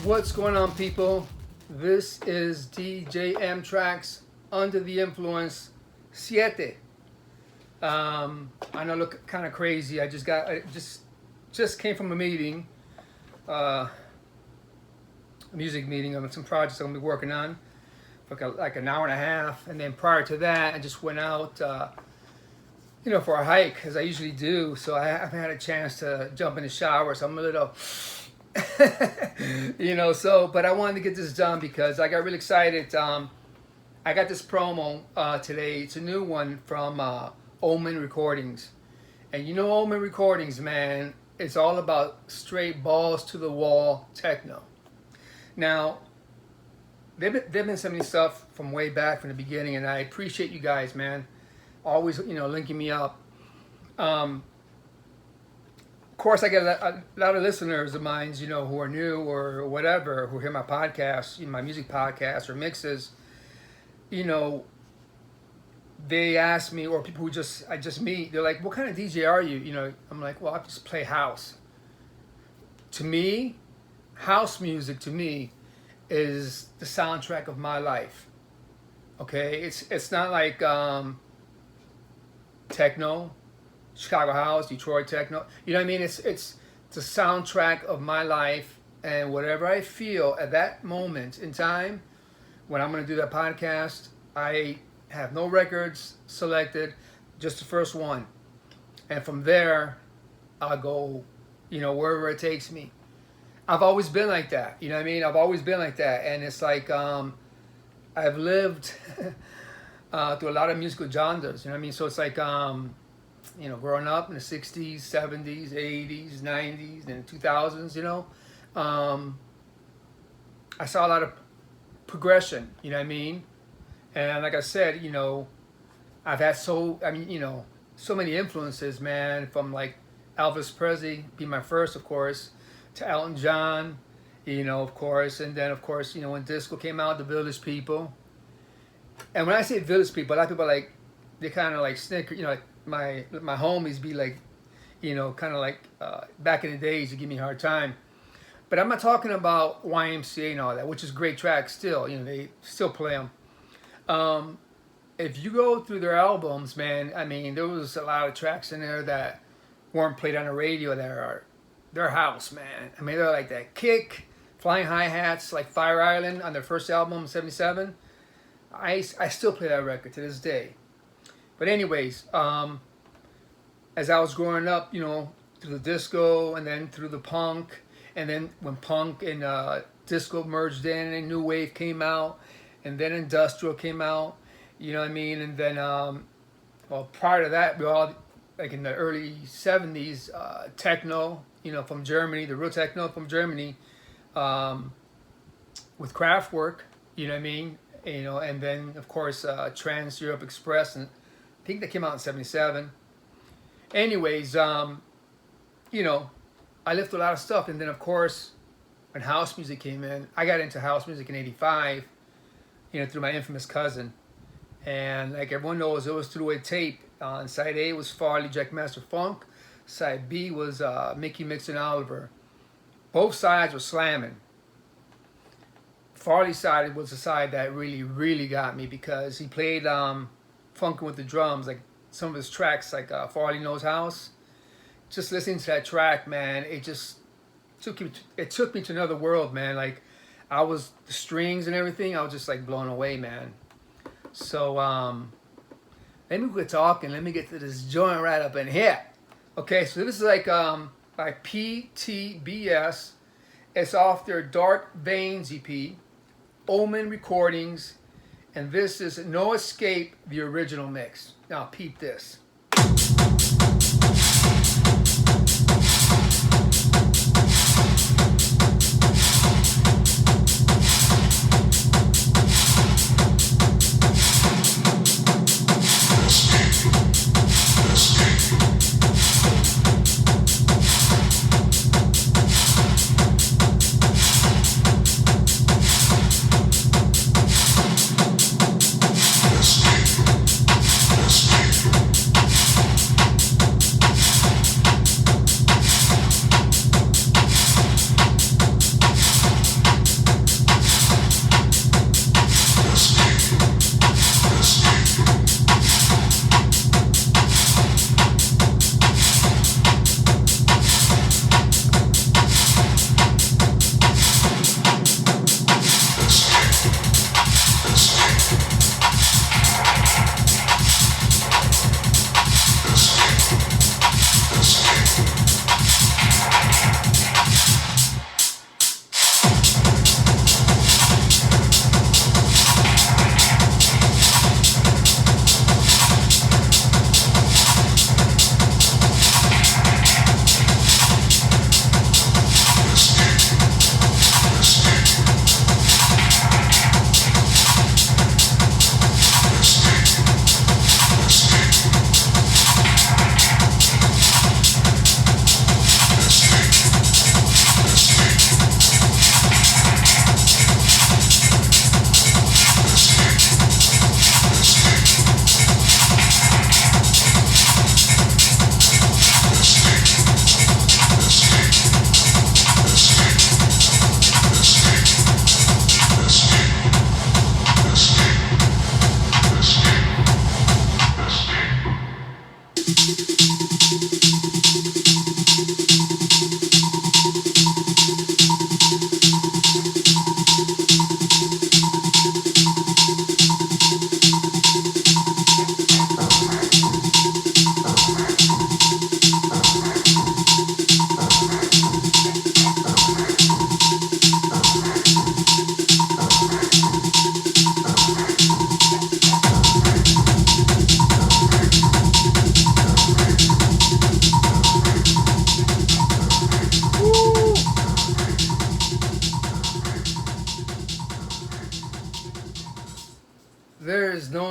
What's going on, people? This is DJ M-TRAXXX Under the Influence 7. I know I look kind of crazy. I just came from a meeting, a music meeting of some projects I'm gonna be working on for like an hour and a half, and then prior to that, I just went out, for a hike as I usually do. So I haven't had a chance to jump in the shower, so I'm a little. But I wanted to get this done because I got really excited. I got this promo today. It's a new one from Omen Recordings. And Omen Recordings, man, it's all about straight balls to the wall techno. Now, they've been sending me stuff from way back from the beginning, and I appreciate you guys, man. Always, linking me up. Of course, I get a lot of listeners of mine, who are new or whatever, who hear my podcast, my music podcast or mixes. They ask me, or people who I just meet, they're like, "What kind of DJ are you?" I'm like, "Well, I just play house." To me, house music to me is the soundtrack of my life. Okay, it's not like techno. Chicago house, Detroit techno, you know what I mean? It's the soundtrack of my life, and whatever I feel at that moment in time when I'm going to do that podcast, I have no records selected, just the first one, and from there I'll go, wherever it takes me. I've always been like that, you know what I mean? I've always been like that, and it's like I've lived through a lot of musical genres, you know what I mean? So it's like growing up in the 60s, 70s, 80s, 90s, and 2000s, I saw a lot of progression, you know what I mean? And like I said, I've had so many influences, man, from like Elvis Presley, be my first, of course, to Elton John, of course, and then, of course, when disco came out, the Village People. And when I say Village People, a lot of people they kind of like snicker, like my homies be like, kind of like back in the days, to give me a hard time. But I'm not talking about YMCA and all that, which is great tracks still. They still play them. If you go through their albums, man, I mean, there was a lot of tracks in there that weren't played on the radio that are their house, man. I mean, they're like that kick, flying hi-hats, like Fire Island on their first album, 77. I still play that record to this day. But anyways, as I was growing up, through the disco and then through the punk, and then when punk and disco merged in and new wave came out, and then industrial came out, you know what I mean? And then, prior to that, we all, like in the early 70s, techno, from Germany, the real techno from Germany, with Kraftwerk, you know what I mean? And then, of course, Trans Europe Express, and I think that came out in 77. Anyways, I lived through a lot of stuff. And then, of course, when house music came in, I got into house music in 85, through my infamous cousin. And like everyone knows, it was two-way tape. On side A was Farley, Jackmaster Funk. Side B was Mickey Mix and Oliver. Both sides were slamming. Farley's side was the side that really, really got me because he played funkin' with the drums, like some of his tracks, like Farley Knows House. Just listening to that track, man, it just took me to another world, man. Like the strings and everything, I was just like blown away, man. So let me quit talking. Let me get to this joint right up in here. Okay, so this is like by P.T.B.S. It's off their Dark Veins EP, Omen Recordings. And this is No Escape, the original mix. Now peep this. Escape.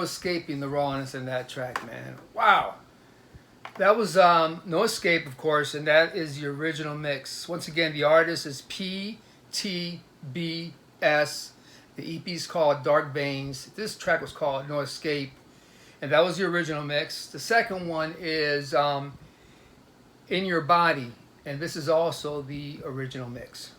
no escaping the rawness in that track, man. Wow. That was No Escape, of course, and that is the original mix. Once again, the artist is P.T.B.S. The EP is called Dark Veins. This track was called No Escape, and that was the original mix. The second one is In Your Body, and this is also the original mix.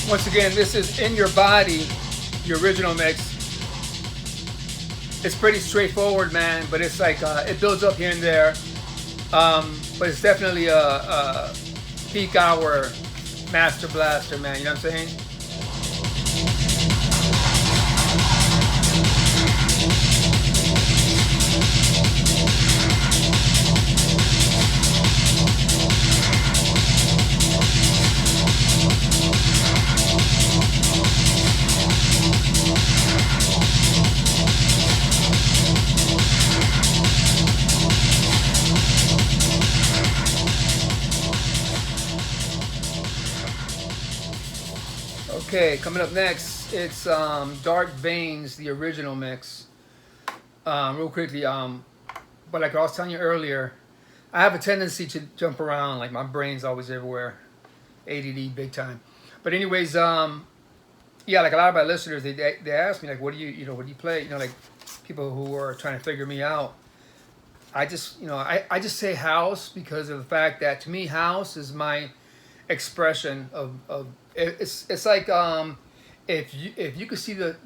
Once again, this is In Your Body, the original mix. It's pretty straightforward, man, but it's like, it builds up here and there. But it's definitely a peak hour master blaster, man, you know what I'm saying? Okay, coming up next, it's Dark Veins, the original mix. Real quickly, but like I was telling you earlier, I have a tendency to jump around, like my brain's always everywhere. ADD big time. But anyways, yeah, like a lot of my listeners, they ask me like, what do you play? You know, like people who are trying to figure me out. I just, I just say house because of the fact that to me, house is my expression of it's like if you could see the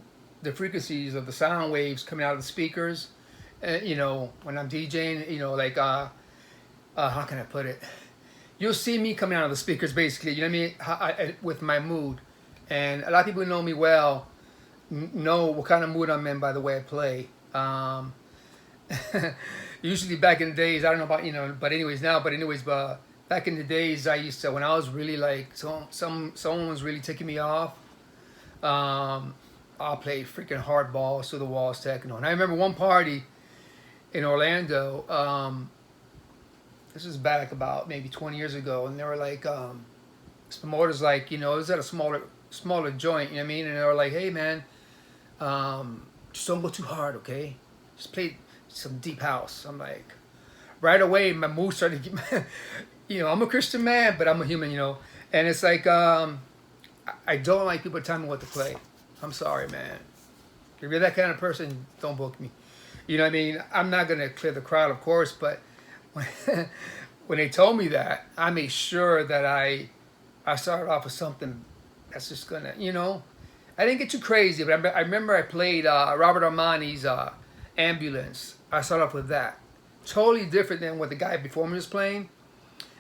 frequencies of the sound waves coming out of the speakers, when I'm DJing, like how can I put it? You'll see me coming out of the speakers basically, you know what I mean? With my mood, and a lot of people who know me well know what kind of mood I'm in by the way I play. Usually back in the days, I don't know about but back in the days, I used to, when I was really like, someone was really ticking me off, I'll play freaking hardballs to the walls techno. And I remember one party in Orlando, this was back about maybe 20 years ago, and they were like, this promoter's like, it was at a smaller joint, you know what I mean? And they were like, hey man, just don't go too hard, okay? Just play some deep house. I'm like, right away, my mood started to get, I'm a Christian man, but I'm a human, and it's like, I don't like people telling me what to play. I'm sorry, man. If you're that kind of person, don't book me. You know what I mean? I'm not going to clear the crowd, of course, but when they told me that, I made sure that I started off with something that's just going to, I didn't get too crazy, but I remember I played Robert Armani's Ambulance. I started off with that. Totally different than what the guy before me was playing.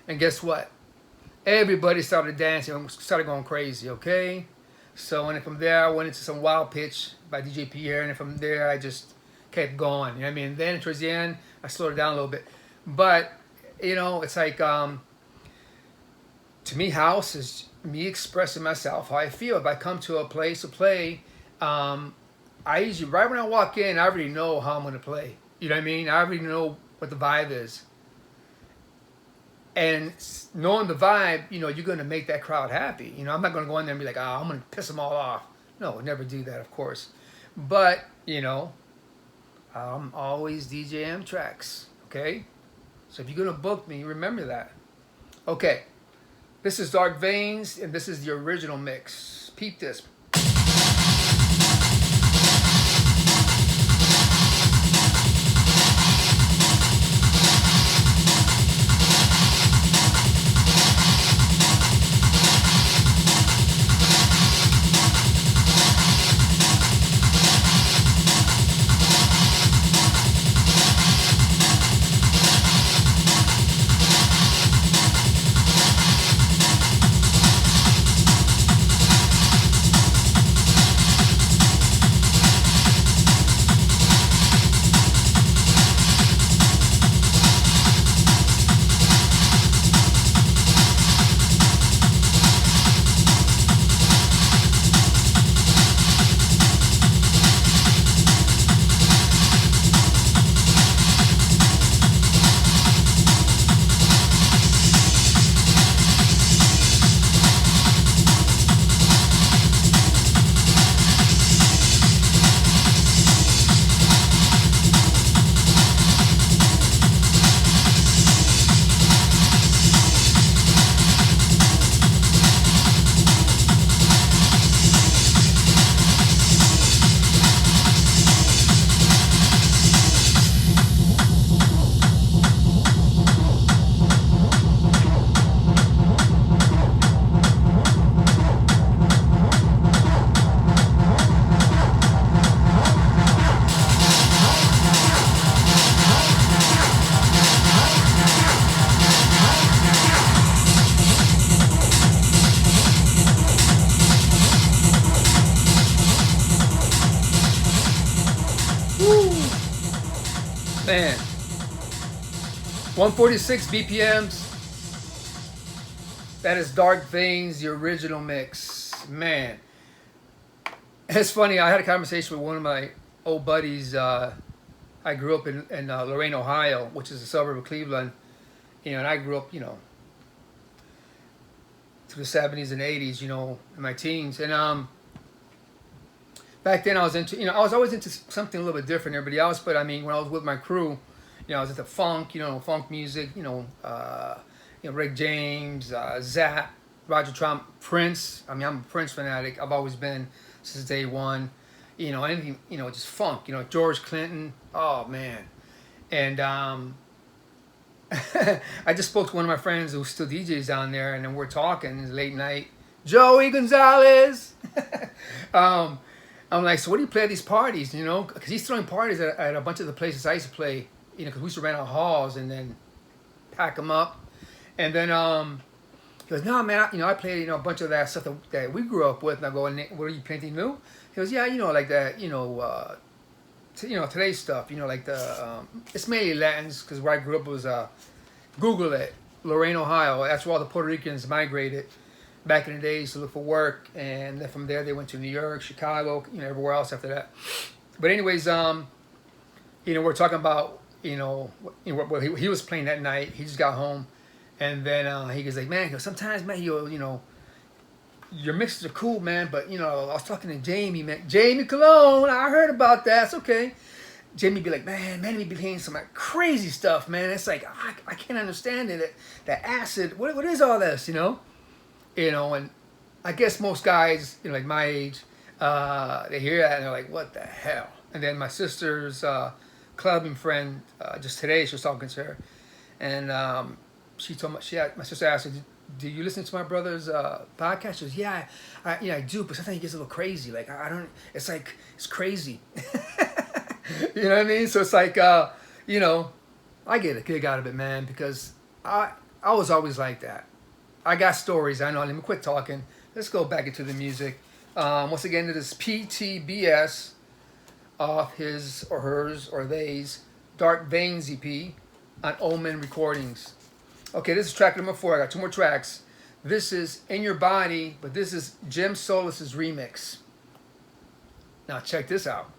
And guess what? Everybody started dancing and started going crazy, okay? So, and then from there, I went into some Wild Pitch by DJ Pierre, and then from there, I just kept going. You know what I mean? Then towards the end, I slowed it down a little bit. But, you know, it's like, to me, house is me expressing myself, how I feel. If I come to a place to play, I usually, right when I walk in, I already know how I'm going to play. You know what I mean? I already know what the vibe is. And knowing the vibe, you know, you're going to make that crowd happy. You know, I'm not going to go in there and be like, oh, I'm going to piss them all off. No, never do that, of course. But, you know, I'm always DJ M-TRAXXX, okay? So if you're going to book me, remember that. Okay, this is Dark Veins, and this is the original mix. Peep this. Man, 146 BPMs. That is Dark Veins, the original mix. Man, it's funny. I had a conversation with one of my old buddies. I grew up in Lorain, Ohio, which is a suburb of Cleveland. You know, and I grew up, you know, through the 70s and 80s, you know, in my teens. And back then I was into, you know, I was always into something a little bit different than everybody else. But I mean, when I was with my crew, you know, I was into funk, you know, funk music, you know, Rick James, Zapp, Roger Trump, Prince. I mean, I'm a Prince fanatic. I've always been since day one. You know, anything, you know, just funk. You know, George Clinton. Oh man, and I just spoke to one of my friends who still DJs down there, and then we're talking. It's late night. Joey Gonzalez. I'm like, so what do you play at these parties? You know, because he's throwing parties at a bunch of the places I used to play. You know, because we used to rent out halls and then pack them up. And then he goes, no, man, you know, I played, you know, a bunch of that stuff that we grew up with. And I go, what are you playing new? He goes, yeah, you know, like that, you know, today's stuff, you know, like the, it's mainly Latins, because where I grew up was, Google it, Lorain, Ohio. That's where all the Puerto Ricans migrated back in the days to look for work. And then from there, they went to New York, Chicago, you know, everywhere else after that. But anyways, you know, we're talking about, you know what he was playing that night. He just got home. And then he goes like, man, sometimes, man, you know, your mixes are cool, man, but, you know, I was talking to Jamie, man. Jamie Cologne, I heard about that. It's okay. Jamie be like, man, he be playing some like crazy stuff, man. It's like, I can't understand it. That acid, what is all this, you know? You know, and I guess most guys, you know, like my age, they hear that and they're like, what the hell? And then my sister's clubbing friend, just today, she was talking to her, and she told me, my sister asked her, do you listen to my brother's podcast? She goes, yeah, I do, but sometimes he gets a little crazy. Like, I don't, it's like, it's crazy. You know what I mean? So it's like, you know, I get a kick out of it, man, because I was always like that. I got stories, I know. Let me quit talking. Let's go back into the music. Once again, it is P.T.B.S. off his or hers or they's Dark Veins EP on Omen Recordings. Okay, this is track number 4. I got 2 more tracks. This is In Your Body, but this is Jim Solis's remix. Now check this out.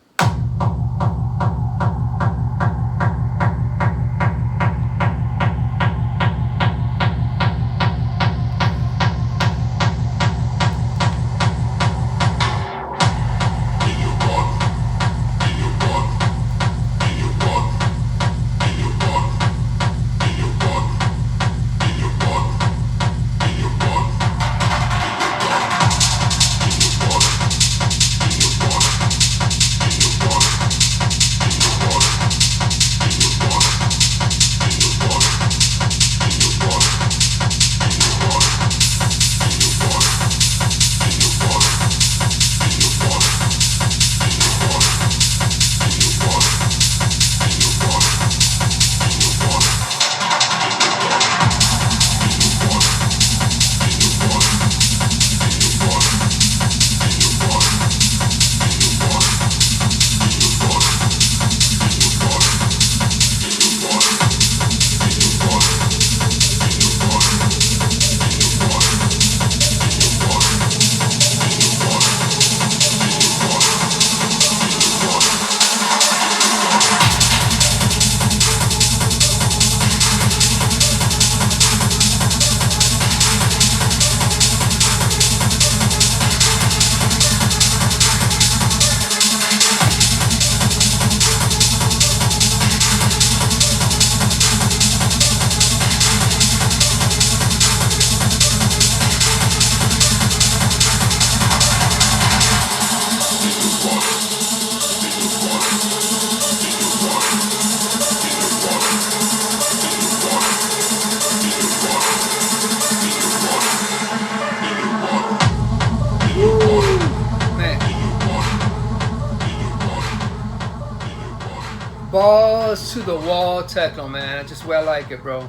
Balls to the wall techno, man. Just the way I like it, bro.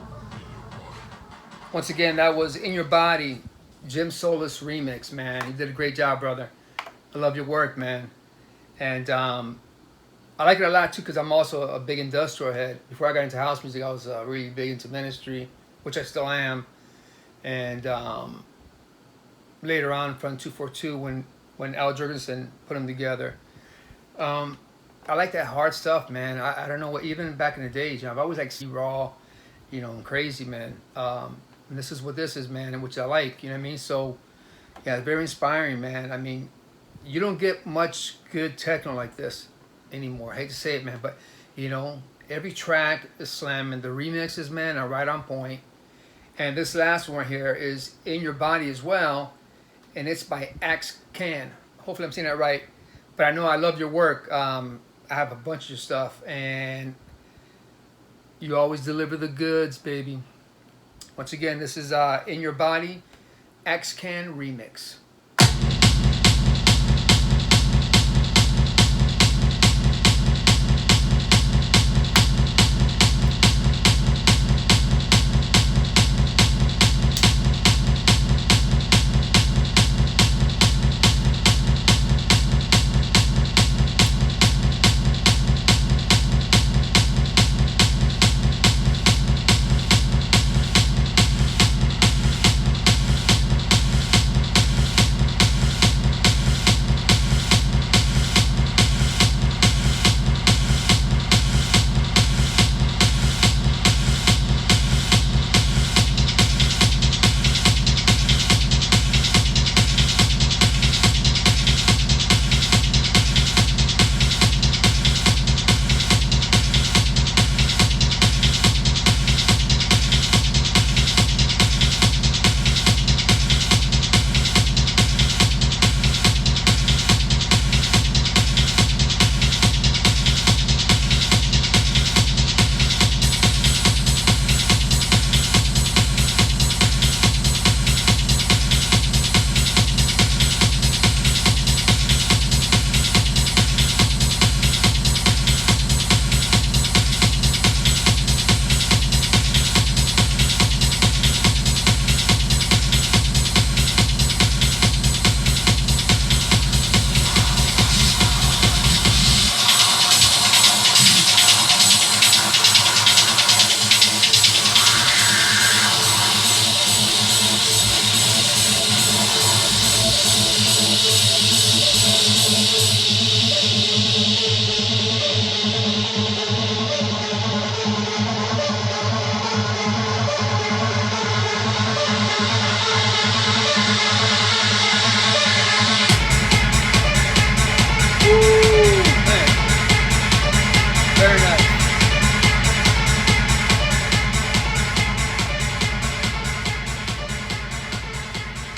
Once again, that was In Your Body, Jim Solis remix, man. You did a great job, brother. I love your work, man. And I like it a lot, too, because I'm also a big industrial head. Before I got into house music, I was really big into ministry, which I still am. And later on, from 242, when Al Jurgensen put them together, I like that hard stuff, man. I don't know what, even back in the days, you know, I've always liked raw, you know, and crazy, man. And this is what this is, man, and which I like, you know what I mean? So, yeah, it's very inspiring, man. I mean, you don't get much good techno like this anymore. I hate to say it, man, but, you know, every track is slamming. The remixes, man, are right on point. And this last one here is In Your Body as well, and it's by TRAXXX. Hopefully I'm saying that right. But I know I love your work. I have a bunch of your stuff, and you always deliver the goods, baby. Once again, this is In Your Body, TRAXXX remix.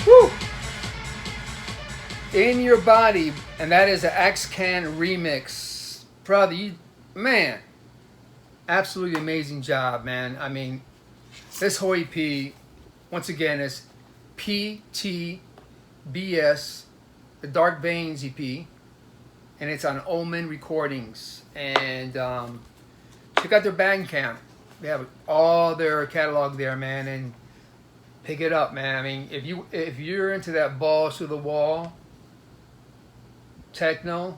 Woo! In Your Body, and that is an X-Can remix. Brother, you, man, absolutely amazing job, man. I mean, this whole EP, once again, is P.T.B.S, the Dark Veins EP, and it's on Omen Recordings. And check out their Bandcamp. They have all their catalog there, man, and pick it up, man. I mean, if you're into that balls to the wall techno,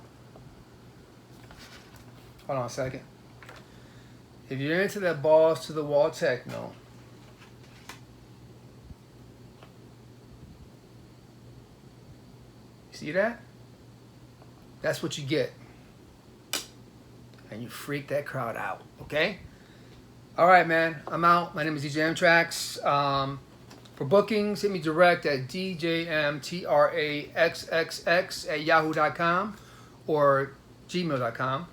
hold on a second. If you're into that balls to the wall techno, see that? That's what you get. And you freak that crowd out, okay? All right, man. I'm out. My name is DJ M-TRAXXX. For bookings, hit me direct at djmtraxxx@yahoo.com or gmail.com.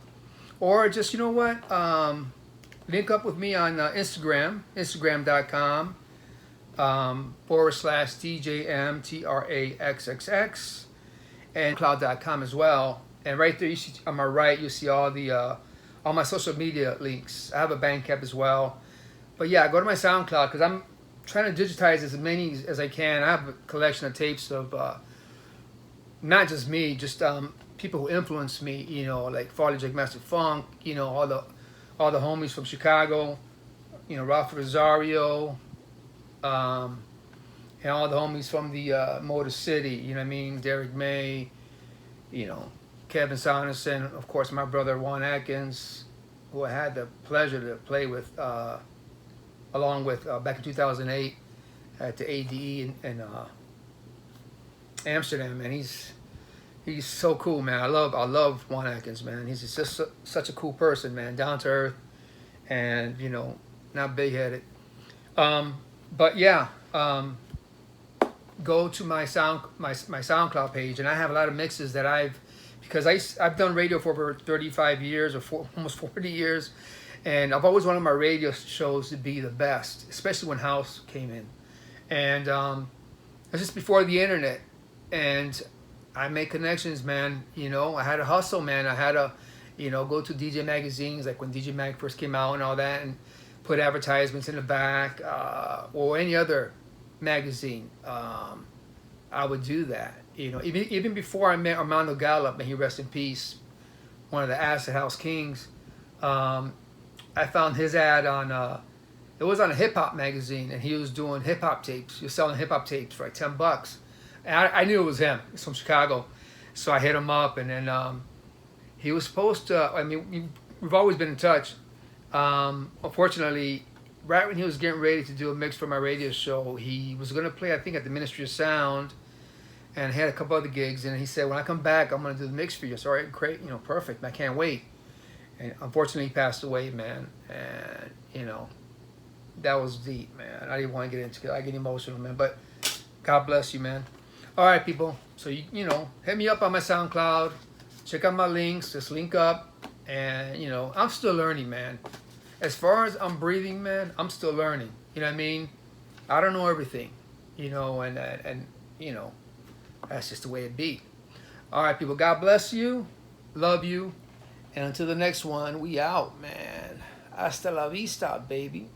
Or just, you know what? Link up with me on Instagram, instagram.com /DJMTRAXXX, and cloud.com as well. And right there, you see, on my right, you'll see all my social media links. I have a Bandcamp as well. But yeah, go to my SoundCloud because I'm trying to digitize as many as I can. I have a collection of tapes of not just me, just people who influenced me. You know, like Farley Jake Master Funk. You know, all the homies from Chicago. You know, Ralph Rosario, and all the homies from the Motor City. You know what I mean? Derek May. You know, Kevin Saunderson, of course, my brother Juan Atkins, who I had the pleasure to play with, along with back in 2008 at the ADE in Amsterdam. Man, he's so cool, man. I love Juan Atkins, man. He's just such a cool person, man. Down to earth, and you know, not big headed. But yeah, go to my SoundCloud page, and I have a lot of mixes that because I've done radio for over 35 years or almost 40 years, and I've always wanted my radio shows to be the best, especially when house came in, and it's just before the internet, and I make connections, man. You know, I had to hustle, man. I had to, you know, go to DJ magazines like when DJ Mag first came out and all that, and put advertisements in the back, or any other magazine. I would do that. You know, even before I met Armando Gallup, may he rest in peace, one of the Acid House Kings. I found his ad on, it was on a hip hop magazine, and he was doing hip hop tapes. He was selling hip hop tapes for like $10. And I knew it was him. He's from Chicago, so I hit him up, and then he was supposed to. I mean, we've always been in touch. Unfortunately, right when he was getting ready to do a mix for my radio show, he was going to play, I think, at the Ministry of Sound, and had a couple other gigs. And he said, when I come back, I'm going to do the mix for you. So, all right, great, you know, perfect. I can't wait. And unfortunately, he passed away, man. And, you know, that was deep, man. I didn't want to get into it. I get emotional, man. But God bless you, man. All right, people. So, you know, hit me up on my SoundCloud. Check out my links. Just link up. And, you know, I'm still learning, man. As far as I'm breathing, man, I'm still learning. You know what I mean? I don't know everything, you know, and you know, that's just the way it be. All right, people, God bless you. Love you. And until the next one, we out, man. Hasta la vista, baby.